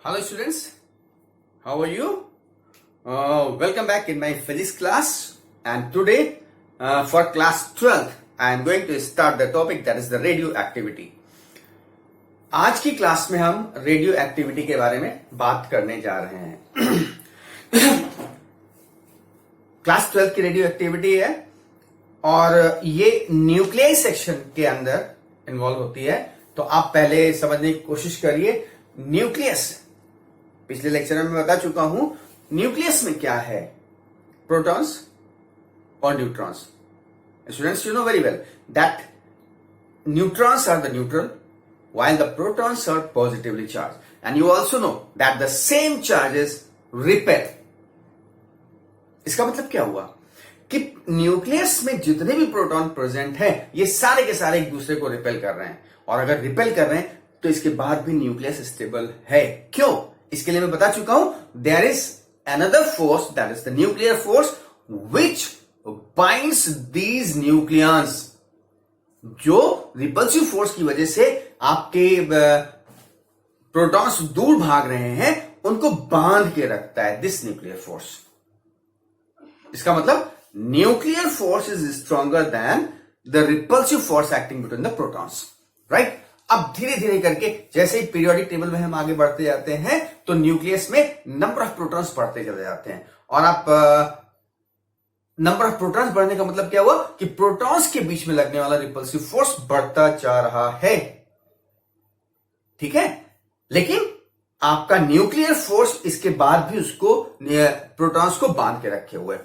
Hello students, how are you? Welcome back in my physics class, and today for class 12th I am going to start the topic that is the radioactivity. आज की class में हम radio activity के बारे में बात करने जा रहे हैं। क्लास 12 की रेडियो एक्टिविटी है और ये न्यूक्लियर सेक्शन के अंदर इन्वॉल्व होती है। तो आप पहले समझने की कोशिश करिए न्यूक्लियस। पिछले लेक्चर में मैं बता चुका हूं न्यूक्लियस में क्या है, प्रोटॉन्स और neutrons. Students, you know very well that neutrons are the neutral while the protons are positively charged, and you also know that the same charges repel. इसका मतलब क्या हुआ कि न्यूक्लियस में जितने भी प्रोटॉन प्रेजेंट हैं ये सारे के सारे एक दूसरे को रिपेल कर रहे हैं, और अगर रिपेल कर रहे हैं तो इसके बाद भी न्यूक्लियस स्टेबल है। क्यों? इसके लिए मैं बता चुका हूं there is another force that is the nuclear force which binds these nucleons, जो रिपल्सिव फोर्स की वजह से आपके प्रोटॉन्स दूर भाग रहे हैं उनको बांध के रखता है, दिस न्यूक्लियर फोर्स। इसका मतलब nuclear force is stronger than the repulsive force acting between the protons, right. अब धीरे धीरे करके जैसे ही पीरियोडिक टेबल में हम आगे बढ़ते जाते हैं तो न्यूक्लियस में नंबर ऑफ प्रोटॉन्स बढ़ते चले जाते हैं, और आप नंबर ऑफ प्रोटॉन्स बढ़ने का मतलब क्या हुआ कि प्रोटॉन्स के बीच में लगने वाला रिपल्सिव फोर्स बढ़ता जा रहा है, ठीक है। लेकिन आपका न्यूक्लियर फोर्स इसके बाद भी उसको प्रोटॉन्स को बांध के रखे हुए,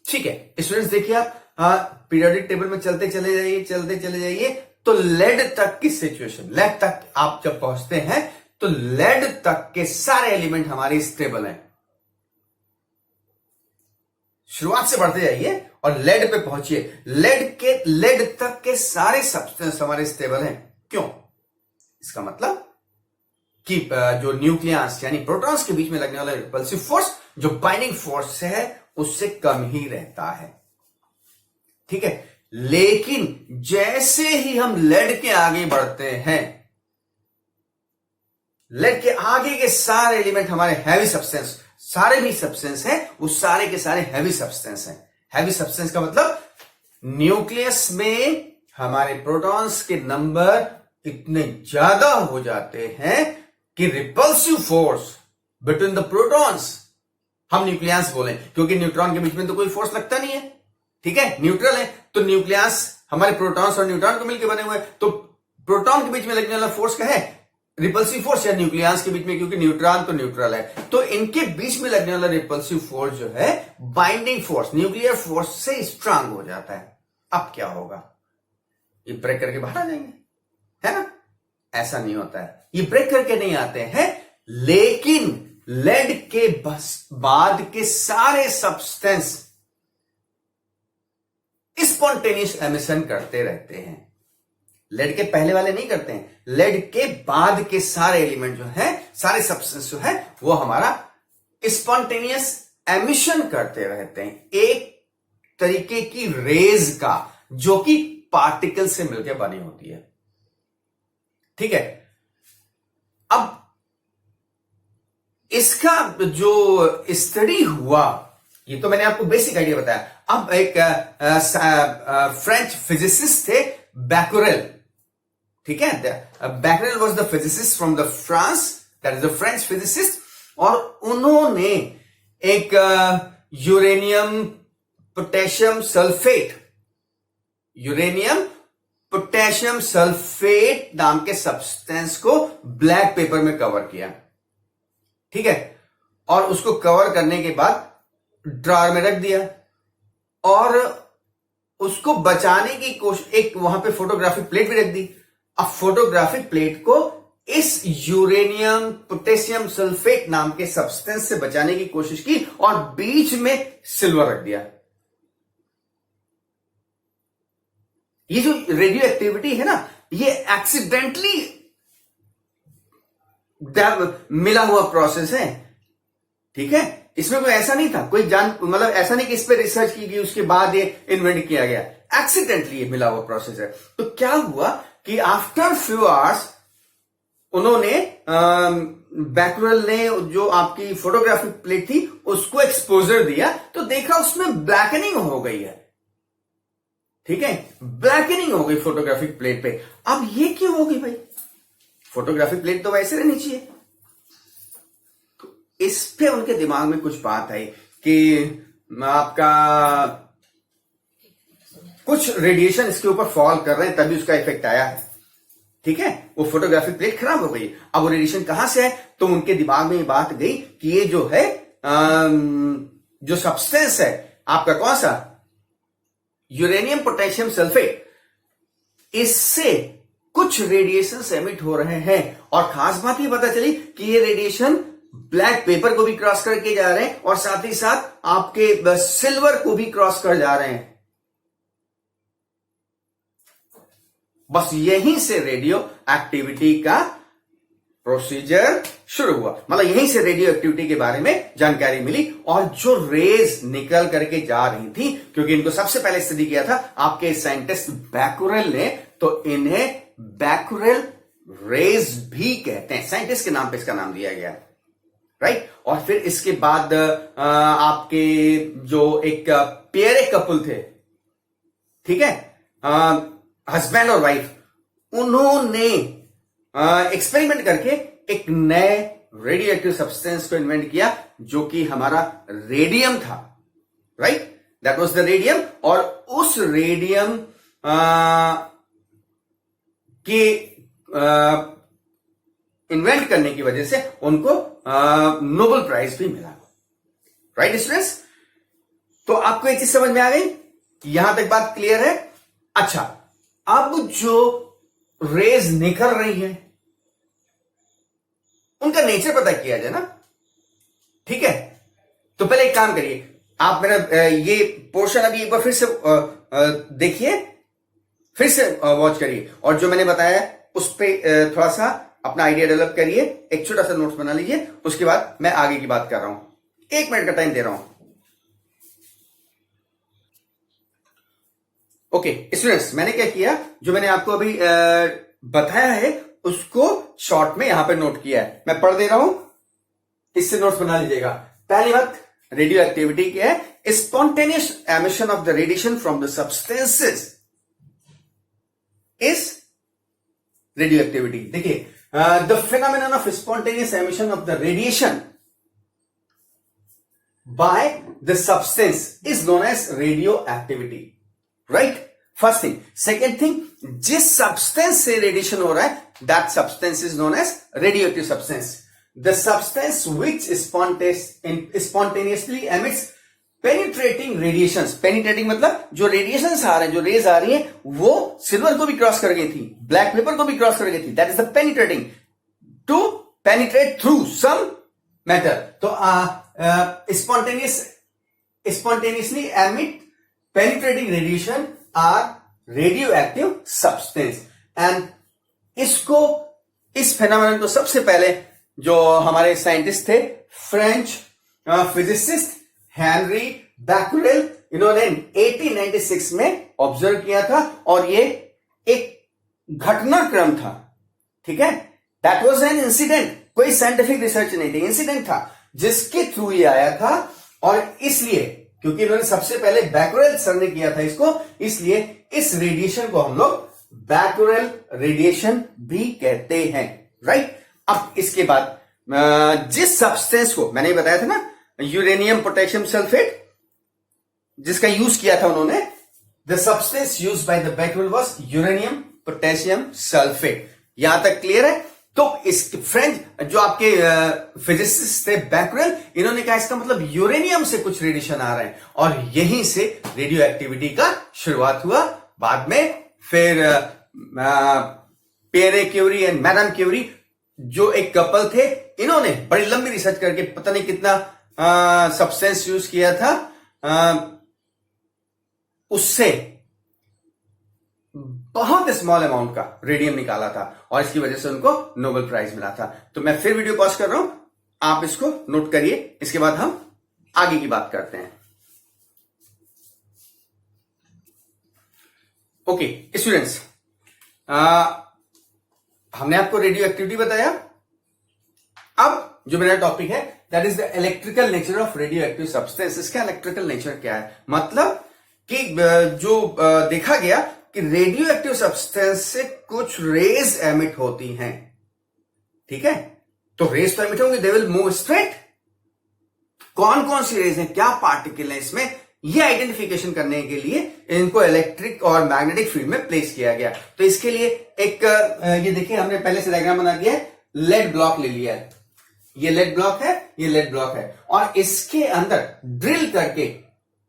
ठीक है। स्टूडेंट्स देखिए, आप पीरियोडिक टेबल में चलते चले जाइए तो लेड तक की सिचुएशन, लेड तक आप जब पहुंचते हैं तो लेड तक के सारे एलिमेंट हमारे स्टेबल हैं। शुरुआत से बढ़ते जाइए और लेड पे पहुंचिए, लेड तक के सारे सब्सटेंस हमारे स्टेबल हैं। क्यों? इसका मतलब कि जो न्यूक्लियस यानी प्रोटॉन्स के बीच में लगने वाला रिपल्सिव फोर्स जो बाइंडिंग फोर्स से है उससे कम ही रहता है, ठीक है। लेकिन जैसे ही हम लेड के आगे बढ़ते हैं, लेड के आगे के सारे एलिमेंट हमारे हैवी सब्सटेंस, सारे भी सब्सटेंस हैं, वो सारे के सारे हैवी सब्सटेंस हैं। हैवी सब्सटेंस का मतलब न्यूक्लियस में हमारे प्रोटॉन्स के नंबर इतने ज्यादा हो जाते हैं कि repulsive force between the protons, हम न्यूक्लियस बोले क्योंकि न्यूट्रॉन के बीच में तो कोई फोर्स लगता नहीं है, ठीक है, न्यूट्रल है। तो न्यूक्लियस हमारे प्रोटॉन्स और न्यूट्रॉन को मिलकर बने हुए हैं, तो प्रोटॉन के बीच में लगने वाला फोर्स क्या है? रिपल्सिव फोर्स, या न्यूक्लियस के बीच में, क्योंकि न्यूट्रॉन तो न्यूट्रल है, तो इनके बीच में लगने वाला रिपल्सिव फोर्स जो है बाइंडिंग फोर्स, न्यूक्लियर फोर्स से स्ट्रांग हो जाता है। अब क्या होगा? ये ब्रेक करके बाहर आ जाएंगे, है ना? ऐसा नहीं होता है, ये ब्रेक करके नहीं आते हैं, लेकिन लेड के बाद के सारे सब्सटेंस स्पॉन्टेनियस एमिशन करते रहते हैं। लेड के पहले वाले नहीं करते हैं, लेड के बाद के सारे एलिमेंट जो है, सारे सब्सटेंस जो है, वो हमारा स्पॉन्टेनियस एमिशन करते रहते हैं, एक तरीके की रेज का, जो कि पार्टिकल से मिलकर बनी होती है, ठीक है। अब इसका जो स्टडी हुआ, ये तो मैंने आपको बेसिक आइडिया बताया। अब एक फ्रेंच फिजिसिस्ट थे बैकुरेल, ठीक है। Becquerel was the physicist from the France, that is the French physicist, और उन्होंने एक यूरेनियम पोटेशियम सल्फेट नाम के सब्सटेंस को ब्लैक पेपर में कवर किया, ठीक है, और उसको कवर करने के बाद ड्रॉअर में रख दिया, और उसको बचाने की कोशिश, एक वहां पे फोटोग्राफिक प्लेट भी रख दी। अब फोटोग्राफिक प्लेट को इस यूरेनियम पोटेशियम सल्फेट नाम के सब्सटेंस से बचाने की कोशिश की, और बीच में सिल्वर रख दिया। ये जो रेडियो एक्टिविटी है ना, ये एक्सीडेंटली मिला हुआ प्रोसेस है, ठीक है। इसमें कोई ऐसा नहीं था, कोई मतलब ऐसा नहीं कि इस पे रिसर्च की गई उसके बाद ये इन्वेंट किया गया, एक्सीडेंटली ये मिला हुआ प्रोसेस है। तो क्या हुआ कि आफ्टर फ्यू आवर्स उन्होंने बैकरल ने जो आपकी फोटोग्राफिक प्लेट थी उसको एक्सपोजर दिया तो देखा उसमें ब्लैकनिंग हो गई है। ठीक है, ब्लैकनिंग हो गई फोटोग्राफिक प्लेट पे। अब ये क्यों हो गई भाई? फोटोग्राफिक प्लेट तो वैसे रहनी चाहिए। तो इस पे उनके दिमाग में कुछ बात आई कि आपका कुछ रेडिएशन इसके ऊपर फॉल कर रहे हैं तभी उसका इफेक्ट आया है। ठीक है, वो फोटोग्राफिक प्लेट खराब हो गई। अब वो रेडिएशन कहां से है? तो उनके दिमाग में ये बात गई कि ये जो है जो सब्सटेंस है आपका कौन सा, यूरेनियम पोटेशियम सल्फेट, इससे कुछ रेडिएशन एमिट हो रहे हैं। और खास बात ये पता चली कि ये रेडिएशन ब्लैक पेपर को भी क्रॉस करके जा रहे हैं और साथ ही साथ आपके सिल्वर को भी क्रॉस कर जा रहे हैं। बस यहीं से रेडियो एक्टिविटी का प्रोसीजर शुरू हुआ, मतलब यहीं से रेडियो एक्टिविटी के बारे में जानकारी मिली। और जो रेज निकल करके जा रही थी, क्योंकि इनको सबसे पहले स्टडी किया था आपके साइंटिस्ट बैकुरेल ने, तो इन्हें बैकुरेल रेज भी कहते हैं। साइंटिस्ट के नाम पे इसका नाम दिया गया, राइट। और फिर इसके बाद आपके जो एक पेयर कपल थे, ठीक है, हस्बैंड और वाइफ, उन्होंने एक्सपेरिमेंट करके एक नए रेडियो एक्टिव सब्सटेंस को इन्वेंट किया जो कि हमारा रेडियम था, right, that was the radium. और उस रेडियम के इन्वेंट करने की वजह से उनको नोबेल प्राइज भी मिला, राइट स्टूडेंट्स। तो आपको एक चीज समझ में आ गई, यहां तक बात क्लियर है। अच्छा, अब जो रेज निकल रही है उनका नेचर पता किया जाए ना, ठीक है। तो पहले एक काम करिए, आप मेरा ये पोर्शन अभी एक बार फिर से देखिए, फिर से वॉच करिए, और जो मैंने बताया उस पर थोड़ा सा अपना आइडिया डेवलप करिए, एक छोटा सा नोट्स बना लीजिए, उसके बाद मैं आगे की बात कर रहा हूं। 1 मिनट का टाइम दे रहा हूं। ओके स्टूडेंट्स, मैंने क्या किया, जो मैंने आपको अभी बताया है उसको शॉर्ट में यहां पे नोट किया है, मैं पढ़ दे रहा हूं, इससे नोट्स बना लीजिएगा। पहली बात, रेडियो एक्टिविटी क्या है? Spontaneous emission of the radiation from the substances is radioactivity. देखिए, the phenomenon of spontaneous emission of the radiation by the substance is known as radioactivity, right. First thing. Second thing, जिस substance से radiation हो रहा है that substance is known as radioactive substance. The substance which spontaneously emits penetrating radiations. Penetrating मतलब जो radiations आ रहे हैं, जो रेज आ रही है, वो सिल्वर को भी क्रॉस कर गई थी, ब्लैक पेपर को भी क्रॉस कर गई थी, that is the penetrating, to penetrate through some matter. तो spontaneously emit penetrating radiation are radioactive substance। and इसको, इस फेनोमेनन को सबसे पहले जो हमारे साइंटिस्ट थे, फ्रेंच फिजिसिस्ट हेनरी बैकुरेल, इन्होंने 1896 में ऑब्जर्व किया था, और ये एक घटनाक्रम था, ठीक है। दैट वाज एन इंसिडेंट, कोई साइंटिफिक रिसर्च नहीं थी, इंसिडेंट था जिसके थ्रू ये आया था। और इसलिए, क्योंकि इन्होंने सबसे पहले बैकुरेल सर ने किया था इसको, इसलिए इस रेडिएशन को हम लोग बैकुरेल रेडिएशन भी कहते हैं, राइट। अब इसके बाद जिस सब्सटेंस को मैंने बताया था ना, यूरेनियम पोटेशियम सल्फेट, जिसका यूज किया था उन्होंने, the substance use by the Becquerel was uranium potassium sulphate. यहां तक क्लियर है। तो इस फ्रेंच जो आपके फिजिसिस्ट थे बैकुरेल, इन्होंने कहा इसका मतलब यूरेनियम से कुछ रेडिएशन आ रहे हैं, और यहीं से रेडियो एक्टिविटी का शुरुआत हुआ। बाद में फिर Pierre Curie and madam Curie, जो एक कपल थे, इन्होंने बड़ी लंबी रिसर्च करके पता नहीं कितना सब्सटेंस यूज किया था, उससे बहुत स्मॉल अमाउंट का रेडियम निकाला था, और इसकी वजह से उनको नोबेल प्राइज मिला था। तो मैं फिर वीडियो पॉज कर रहा हूं, आप इसको नोट करिए, इसके बाद हम आगे की बात करते हैं। ओके स्टूडेंट्स, हमने आपको रेडियो एक्टिविटी बताया। अब जो मेरा टॉपिक है that is the electrical nature of radioactive substance. इसका इलेक्ट्रिकल नेचर क्या है, मतलब कि जो देखा गया कि रेडियो एक्टिव सब्सटेंस से कुछ रेज एमिट होती हैं, ठीक है। तो रेज तो एमिट होंगे, दे विल मूव स्ट्रेट। कौन कौन सी रेज हैं, क्या पार्टिकल है इसमें, ये आइडेंटिफिकेशन करने के लिए इनको इलेक्ट्रिक और मैग्नेटिक फील्ड में प्लेस किया गया। तो इसके लिए एक ये देखिए हमने पहले से डायग्राम बना दिया है, लेड ब्लॉक ले लिया है, ये लेड ब्लॉक है, ये लेड ब्लॉक है, और इसके अंदर ड्रिल करके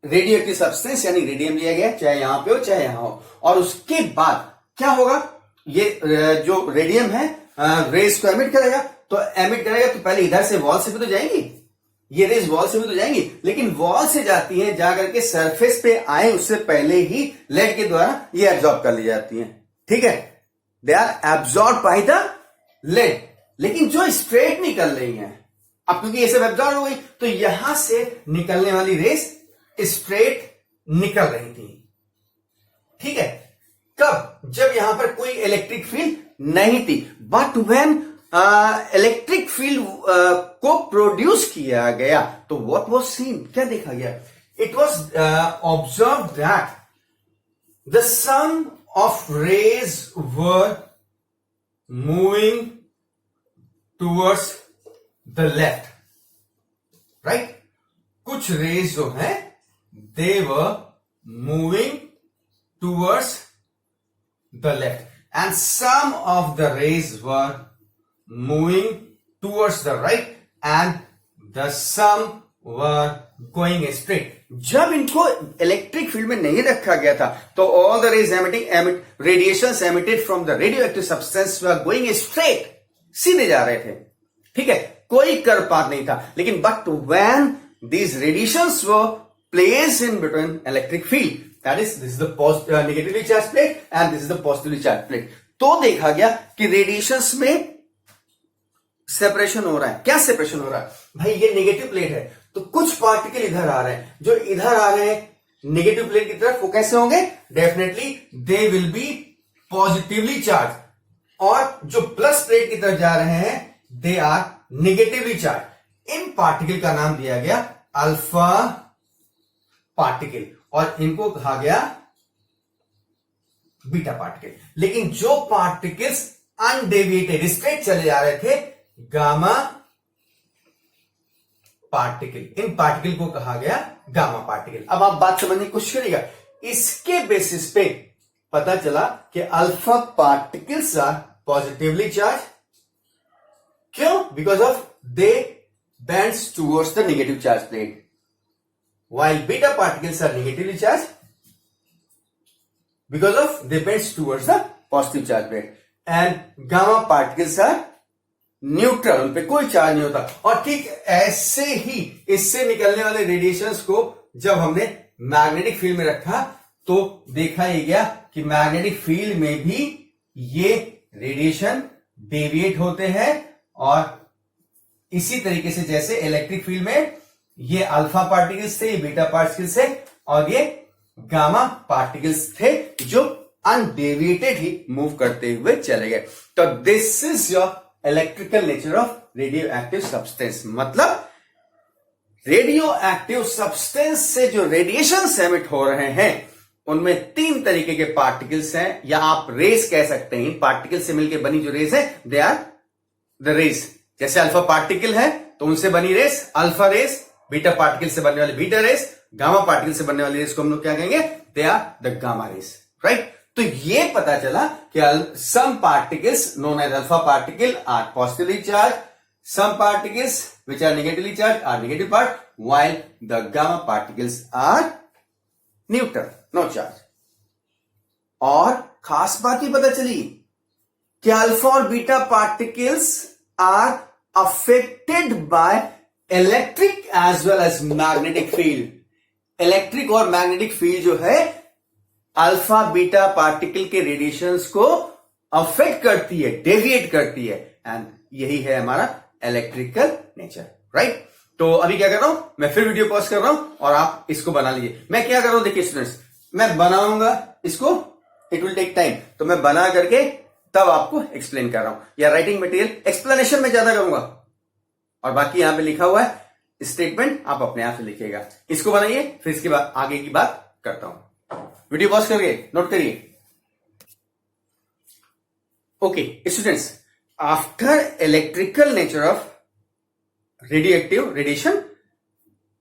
रेडियो एक्टिव सब्सटेंस यानी रेडियम लिया गया, चाहे यहां पे हो चाहे यहां हो। और उसके बाद क्या होगा, ये जो रेडियम है रेज को एमिट करेगा, तो एमिट करेगा तो पहले इधर से वॉल से भी तो जाएंगी, ये रेज वॉल से भी तो जाएंगी, लेकिन वॉल से जाती हैं जाकर के सरफेस पे आए उससे पहले ही लेड के द्वारा ये एब्जॉर्ब कर ली जाती हैं, ठीक है। They are absorb by the lead. लेकिन जो स्ट्रेट निकल रही हैं, अब क्योंकि ये सब एब्जॉर्ब हो गई तो यहां से निकलने वाली रेज स्ट्रेट निकल रही थी, ठीक है। कब, जब यहां पर कोई इलेक्ट्रिक फील्ड नहीं थी। बट व्हेन इलेक्ट्रिक फील्ड को प्रोड्यूस किया गया तो व्हाट वाज सीन, क्या देखा गया, it was observe that the some of rays were moving towards the left, right. कुछ रेज जो है they were moving towards the left and some of the rays were moving towards the right and the some were going straight। जब इनको electric field में नहीं रखा गया था तो all the rays radiations emitted from the radioactive substance were going straight, सीधे जा रहे थे, ठीक है, कोई कर्कपात नहीं था। लेकिन but when these radiations were placed in between electric field, that is this is the negatively charged plate and this is the positively charged plate, तो देखा गया कि रेडिएशंस में सेपरेशन हो रहा है। क्या सेपरेशन हो रहा है भाई, ये नेगेटिव प्लेट है तो कुछ पार्टिकल इधर आ रहे हैं, जो इधर आ रहे हैं नेगेटिव प्लेट की तरफ, वो कैसे होंगे, definitely they will be positively charge, और जो प्लस प्लेट की तरफ जा रहे हैं दे आर नेगेटिवली चार्ज। इन पार्टिकल का नाम दिया गया अल्फा पार्टिकल और इनको कहा गया बीटा पार्टिकल। लेकिन जो पार्टिकल्स अनडेविएटेड स्ट्रेट चले जा रहे थे, गामा पार्टिकल, इन पार्टिकल को कहा गया गामा पार्टिकल। अब आप बात समझने की कोशिश करिएगा, इसके बेसिस पे पता चला कि alpha particles are positively charge. क्यों, because of they bends towards the negative charge plate, while beta particles are negatively charged because of they bend towards the positive charge plate, and gamma particles are neutral, उन पे कोई charge नहीं होता। और ठीक ऐसे ही इससे निकलने वाले रेडिएशंस को जब हमने मैग्नेटिक फील्ड में रखा तो देखा ही गया कि मैग्नेटिक फील्ड में भी ये रेडिएशन डेविएट होते हैं, और इसी तरीके से जैसे इलेक्ट्रिक फील्ड में ये अल्फा पार्टिकल्स थे, ये बीटा पार्टिकल्स थे, और ये गामा पार्टिकल्स थे जो अनडेविएटेड ही मूव करते हुए चले गए। तो this is your electrical nature of radioactive substance. मतलब रेडियो एक्टिव सब्सटेंस से जो रेडिएशन एमिट हो रहे हैं उनमें तीन तरीके के पार्टिकल्स हैं, या आप रेस कह सकते हैं। इन पार्टिकल से मिलकर बनी जो रेस है दे आर द रेस। जैसे अल्फा पार्टिकल है तो उनसे बनी rays alpha rays, beta particle से बनने वाले बीटा रेस, गामा पार्टिकल से बनने वाली रेस को हम लोग क्या कहेंगे, they are the gamma rays, right. तो ये पता चला कि some particles known as alpha particle are positively charge, some particles which are negatively charge are negative part, while the gamma particles are neutral, no charge. और खास बात ये पता चली कि अल्फा और beta particles are affected by electric as well as magnetic field. Electric और magnetic field जो है अल्फा बीटा पार्टिकल के रेडिएशंस को अफेक्ट करती है, डेविएट करती है, एंड यही है हमारा इलेक्ट्रिकल नेचर, राइट। तो अभी क्या कर रहा हूं मैं, फिर वीडियो पॉज कर रहा हूं और आप इसको बना लीजिए। मैं क्या कर रहा हूं देखिए स्टूडेंट्स, मैं बनाऊंगा इसको, इट विल टेक टाइम, तो मैं बना करके तब आपको एक्सप्लेन कर रहा हूं, या राइटिंग मटेरियल एक्सप्लेनेशन में ज्यादा करूंगा, और बाकी यहां पे लिखा हुआ है स्टेटमेंट आप अपने आप से लिखिएगा। इसको बनाइए, फिर इसके बाद आगे की बात करता हूं। वीडियो पॉज करिए, नोट करिए। Okay students, after electrical nature of radioactive radiation,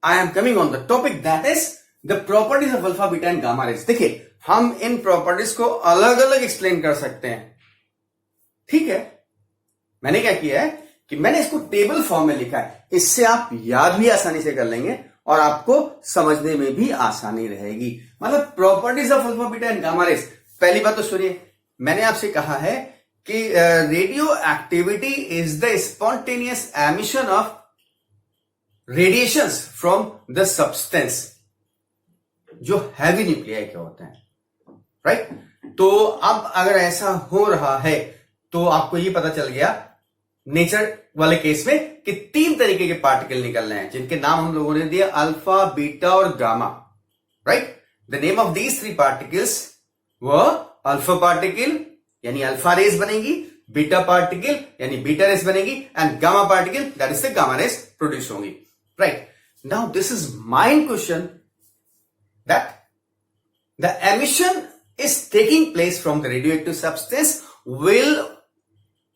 I am coming on the topic that is the properties of alpha, beta and gamma rays। देखिए, हम इन प्रॉपर्टीज को अलग अलग एक्सप्लेन कर सकते हैं, ठीक है। मैंने क्या किया है कि मैंने इसको टेबल फॉर्म में लिखा है, इससे आप याद भी आसानी से कर लेंगे और आपको समझने में भी आसानी रहेगी। मतलब properties of alpha, beta and gamma rays. पहली बात तो सुनिए, मैंने आपसे कहा है कि radio activity is the spontaneous emission of radiations from the substance जो हैवी न्यूक्लियाई के होते हैं, राइट। तो अब अगर ऐसा हो रहा है तो आपको ये पता चल गया नेचर वाले केस में कि 3 तरीके के पार्टिकल निकल रहे हैं, जिनके नाम हम लोगों ने दिया अल्फा, बीटा और gamma, right. The name of these 3 particles were alpha particle यानी अल्फा रेज बनेगी, बीटा पार्टिकल यानी बीटा रेज बनेगी, and gamma particle that is the gamma rays produce होंगी, right. Now this is main question that the emission is taking place from the radioactive substance, will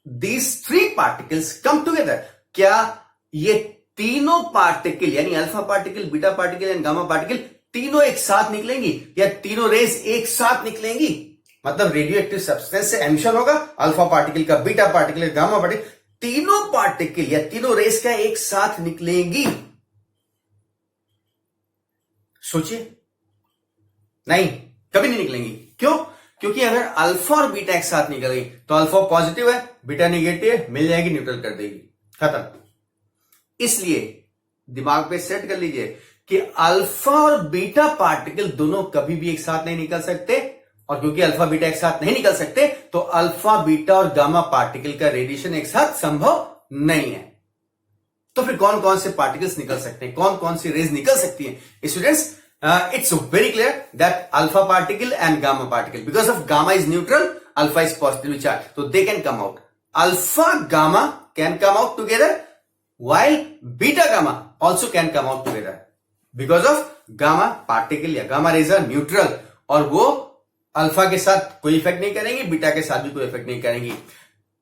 these 3 particles come together? क्या ये तीनों particle यानी alpha particle, beta particle and gamma particle तीनों एक साथ निकलेंगी, या तीनों रेज एक साथ निकलेंगी? मतलब रेडियोएक्टिव सब्सटेंस से एमिशन होगा, अल्फा पार्टिकल का, बीटा पार्टिकल, गामा पार्टिकल, तीनों पार्टिकल या तीनों रेज का एक साथ निकलेंगी। सोचिए, नहीं, कभी नहीं निकलेंगी। क्यों? क्योंकि अगर अल्फा और बीटा एक साथ निकल गई तो अल्फा पॉजिटिव है, बीटा नेगेटिव है, मिल जाएगी, न्यूट्रल कर देगी, खत्म। इसलिए दिमाग पे सेट कर लीजिए कि अल्फा और बीटा पार्टिकल दोनों कभी भी एक साथ नहीं निकल सकते, और क्योंकि अल्फा बीटा एक साथ नहीं निकल सकते तो अल्फा, बीटा और गामा पार्टिकल का रेडिएशन एक साथ संभव नहीं है। तो फिर कौन कौन से पार्टिकल्स निकल सकते हैं, कौन कौन सी रेज निकल सकती है students? It's very clear that alpha particle and gamma particle, because of gamma is neutral, alpha is positively charged, so they can come out. Alpha gamma can come out together, while beta gamma also can come out together, because of gamma particle या gamma rays are neutral, और वो alpha के साथ कोई effect नहीं करेंगी, beta के साथ भी कोई इफेक्ट नहीं करेंगी।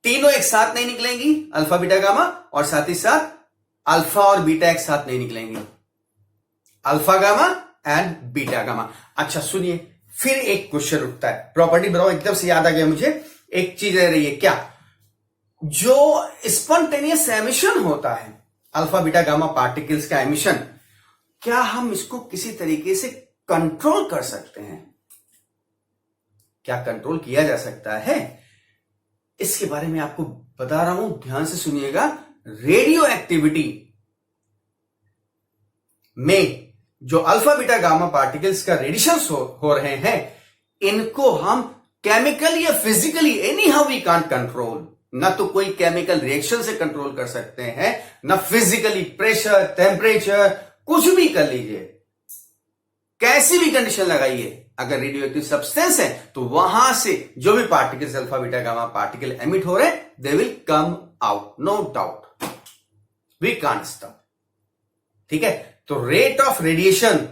तीनों एक साथ नहीं निकलेंगी, अल्फा, बीटा, गामा, और साथ ही साथ अल्फा और बीटा एक साथ नहीं निकलेंगी, alpha gamma and beta gamma. अच्छा सुनिए, फिर एक क्वेश्चन उठता है, प्रॉपर्टी बताओ, एकदम से याद आ गया मुझे, एक चीज रह रही है, क्या? जो स्पॉन्टेनियस एमिशन होता है अल्फा, बीटा, गामा पार्टिकल्स का एमिशन, क्या हम इसको किसी तरीके से कंट्रोल कर सकते हैं? क्या कंट्रोल किया जा सकता है? इसके बारे में आपको बता रहा हूं, ध्यान से सुनिएगा। रेडियो एक्टिविटी में जो अल्फा, बीटा, गामा पार्टिकल्स का रेडिएशन हो रहे हैं, इनको हम केमिकली या physically anyhow we can't control. ना तो कोई केमिकल रिएक्शन से कंट्रोल कर सकते हैं, ना फिजिकली प्रेशर, टेम्परेचर, कुछ भी कर लीजिए, कैसी भी कंडीशन लगाइए, अगर रेडियो एक्टिव सब्सटेंस है तो वहां से जो भी particles alpha, beta, gamma particle emit हो रहे हैं, they will come out, no doubt, we can't stop, ठीक है। तो रेट ऑफ रेडिएशन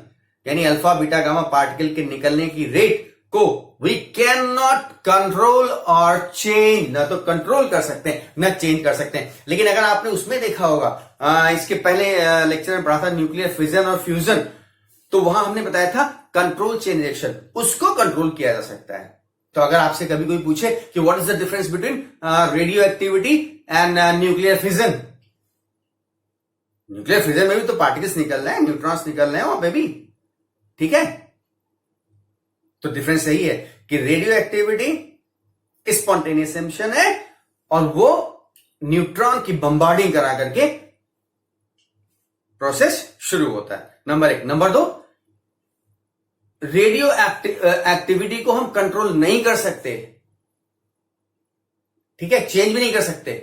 यानी अल्फा, बीटा, गामा पार्टिकल के निकलने की रेट को वी कैन नॉट कंट्रोल और चेंज। ना तो कंट्रोल कर सकते हैं, ना चेंज कर सकते हैं। लेकिन अगर आपने उसमें देखा होगा, इसके पहले लेक्चर में पढ़ा था न्यूक्लियर फिजन और फ्यूजन, तो वहां हमने बताया था कंट्रोल चेन रिएक्शन, उसको कंट्रोल किया जा सकता है। तो अगर आपसे कभी कोई पूछे कि what is the difference between radio activity and nuclear fission, nuclear fission में भी तो पार्टिकल्स निकल रहे हैं, न्यूट्रॉन्स निकल रहे हैं वहां पे भी, ठीक है। तो डिफरेंस यही है कि रेडियो एक्टिविटी स्पॉन्टेनियस एमिशन है, और वो न्यूट्रॉन की बम्बार्डिंग करा करके प्रोसेस शुरू होता है, नंबर 1। नंबर 2, रेडियो एक्टिविटी को हम कंट्रोल नहीं कर सकते, ठीक है, चेंज भी नहीं कर सकते,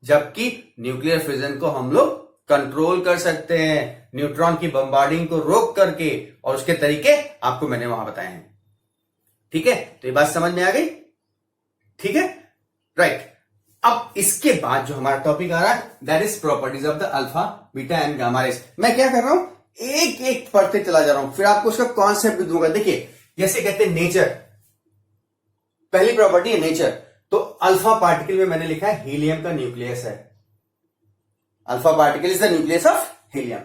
जबकि न्यूक्लियर फिजन को हम लोग कंट्रोल कर सकते हैं, न्यूट्रॉन की बम्बार्डिंग को रोक करके, और उसके तरीके आपको मैंने वहां बताए हैं, ठीक है। तो ये बात समझ में आ गई, ठीक है। राइट। अब इसके बाद जो हमारा टॉपिक आ रहा है that is properties of the alpha beta and gamma rays. मैं क्या कर रहा हूं, एक एक पढ़ते चला जा रहा हूं, फिर आपको उसका कॉन्सेप्ट भी दूंगा। देखिए जैसे कहते हैं नेचर, पहली प्रॉपर्टी है नेचर। तो अल्फा पार्टिकल में मैंने लिखा है हीलियम का न्यूक्लियस है। Alpha particle is the nucleus of helium.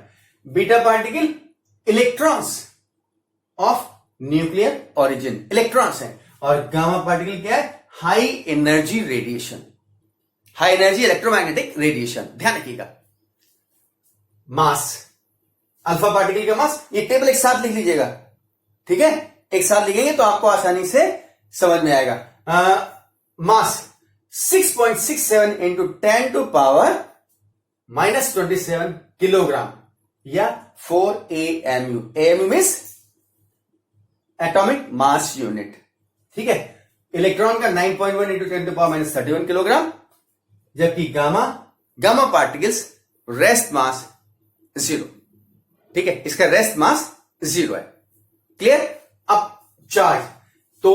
Beta particle electrons of nuclear origin, electrons हैं। और गामा पार्टिकल क्या है, high energy radiation, high energy electromagnetic radiation. ध्यान रखिएगा। मास, अल्फा पार्टिकल का मास, ये टेबल एक साथ लिख लीजिएगा, ठीक है, एक साथ लिखेंगे तो आपको आसानी से समझ में आएगा। मास 6.67 इंटू 10 टू पावर -27 किलोग्राम या 4 AMU। AMU means atomic mass unit, ठीक है। इलेक्ट्रॉन का 9.1 इंटू 10 टू पावर -31 किलोग्राम, जबकि गामा पार्टिकल्स रेस्ट मास 0, ठीक है, इसका रेस्ट मास 0 है। क्लियर। अब चार्ज, तो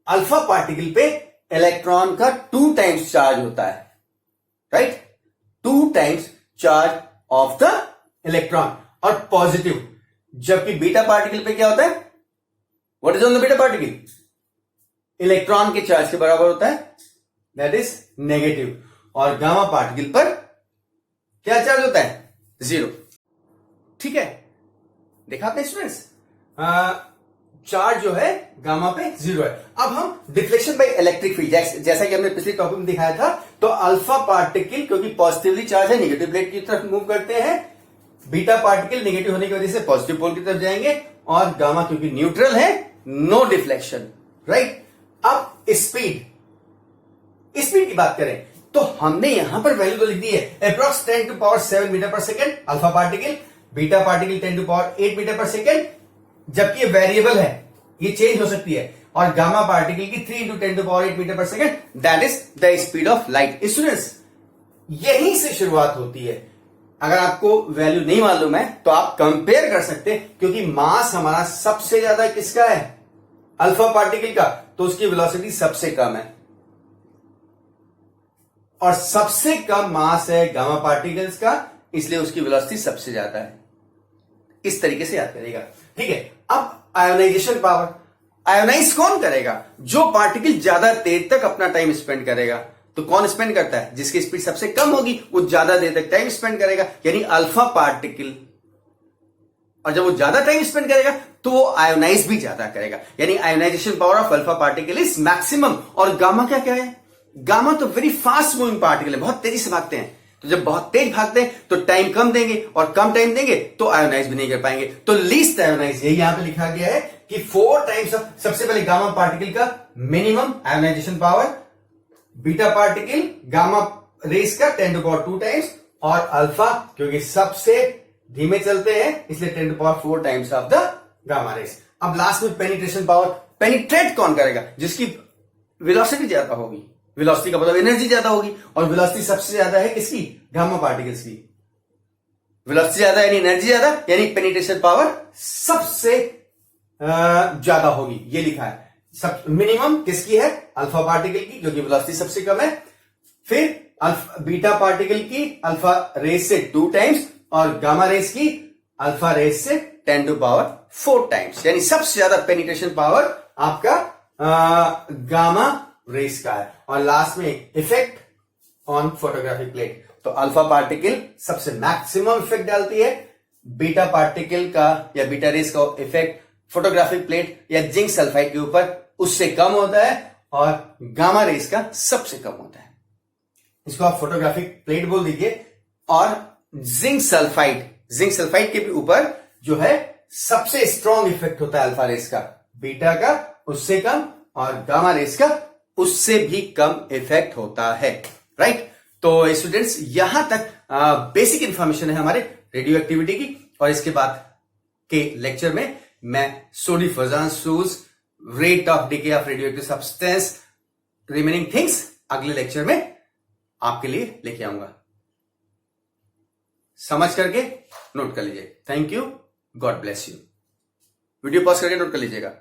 अल्फा पार्टिकल पे इलेक्ट्रॉन का 2 टाइम्स चार्ज होता है, right, 2 times charge of the electron और पॉजिटिव। जबकि बीटा पार्टिकल पे क्या होता है, what is on the beta particle, electron के चार्ज के बराबर होता है, दैट इज नेगेटिव। और गामा पार्टिकल पर क्या चार्ज होता है, 0, ठीक है। देखा आपने स्टूडेंट्स, चार्ज जो है गामा पे 0 है। अब हम डिफ्लेक्शन बाय इलेक्ट्रिक फील्ड, जैसा कि हमने पिछले टॉपिक में दिखाया था, तो अल्फा पार्टिकल क्योंकि पॉजिटिवली चार्ज है नेगेटिव प्लेट की तरफ मूव करते हैं, बीटा पार्टिकल नेगेटिव होने की वजह से पॉजिटिव पोल की तरफ जाएंगे, और गामा क्योंकि न्यूट्रल है, नो डिफ्लेक्शन, राइट। अब स्पीड की बात करें तो हमने यहां पर वैल्यू तो लिख दी है, अप्रॉक्स 10 टू पावर 7 मीटर पर second alpha particle, beta particle 10 to power 8 metre पर सेकेंड, जबकि ये वेरिएबल है, ये चेंज हो सकती है। और गामा पार्टिकल की 3 इंटू 10 टू पावर 8 मीटर पर second, that is the speed of light. Students यहीं से शुरुआत होती है। अगर आपको वैल्यू नहीं मालूम है तो आप कंपेयर कर सकते हैं, क्योंकि मास हमारा सबसे ज्यादा किसका है, अल्फा पार्टिकल का, तो उसकी वेलोसिटी सबसे कम है, और सबसे कम मास है गामा पार्टिकल्स का, इसलिए उसकी वेलोसिटी सबसे ज्यादा है। इस तरीके से याद करेगा, ठीक है। अब आयोनाइजेशन पावर, आयोनाइज कौन करेगा, जो पार्टिकल ज्यादा देर तक अपना टाइम स्पेंड करेगा। तो कौन स्पेंड करता है, जिसकी स्पीड सबसे कम होगी वो ज्यादा देर तक टाइम स्पेंड करेगा, यानी अल्फा पार्टिकल। और जब वो ज्यादा टाइम स्पेंड करेगा तो वो आयोनाइज भी ज्यादा करेगा, यानी ionisation power of alpha particle is maximum. और गामा क्या क्या है, गामा तो वेरी फास्ट मूविंग पार्टिकल है, बहुत तेजी से भागते हैं। तो जब बहुत तेज भागते हैं तो टाइम कम देंगे, और कम टाइम देंगे तो आयोनाइज भी नहीं कर पाएंगे। तो लीस्ट आयोनाइज, यही यहां पे लिखा गया है कि 4 टाइम्स ऑफ, सबसे पहले गामा पार्टिकल का minimum ionisation power, beta particle gamma rays का 10 टू पावर 2 टाइम्स, और अल्फा क्योंकि सबसे धीमे चलते हैं इसलिए 10 to power 4 times of the gamma rays. अब लास्ट में पेनिट्रेशन पावर, पेनिट्रेट कौन करेगा, जिसकी वेलोसिटी ज्यादा होगी, वेलोसिटी का मतलब एनर्जी ज्यादा होगी, और वेलोसिटी सबसे ज्यादा है किसकी, गामा पार्टिकल्स की। वेलोसिटी ज्यादा यानी एनर्जी ज्यादा, यानी पेनिट्रेशन पावर सबसे ज्यादा होगी, ये लिखा है। सब मिनिमम किसकी है, अल्फा पार्टिकल की, क्योंकि वेलोसिटी सबसे कम है। फिर बीटा पार्टिकल की अल्फा रेस से 2 टाइम्स, और गामा रेस की अल्फा रेस से 10 टू पावर 4 टाइम्स, यानी सबसे ज्यादा पेनिट्रेशन पावर आपका गामा रेस का है। और लास्ट में इफेक्ट ऑन फोटोग्राफिक प्लेट, तो अल्फा पार्टिकल सबसे मैक्सिमम इफेक्ट डालती है, बीटा पार्टिकल का या बीटा रेस का इफेक्ट फोटोग्राफिक प्लेट या जिंक सल्फाइड के ऊपर उससे कम होता है, और गामा रेस का सबसे कम होता है। इसको आप फोटोग्राफिक प्लेट बोल दीजिए। और जिंक सल्फाइड के भी ऊपर जो है सबसे स्ट्रॉन्ग इफेक्ट होता है अल्फा रेस का, बीटा का उससे कम, और गामा रेस का उससे भी कम इफेक्ट होता है, राइट। तो स्टूडेंट्स यहां तक बेसिक इंफॉर्मेशन है हमारे रेडियो एक्टिविटी की, और इसके बाद के लेक्चर में मैं सोडी फजान शूज, rate of decay of radioactive substance, remaining things अगले लेक्चर में आपके लिए लेके आऊंगा। समझ करके नोट कर लीजिए। Thank you, God bless you. Video pause करके नोट कर लीजिएगा।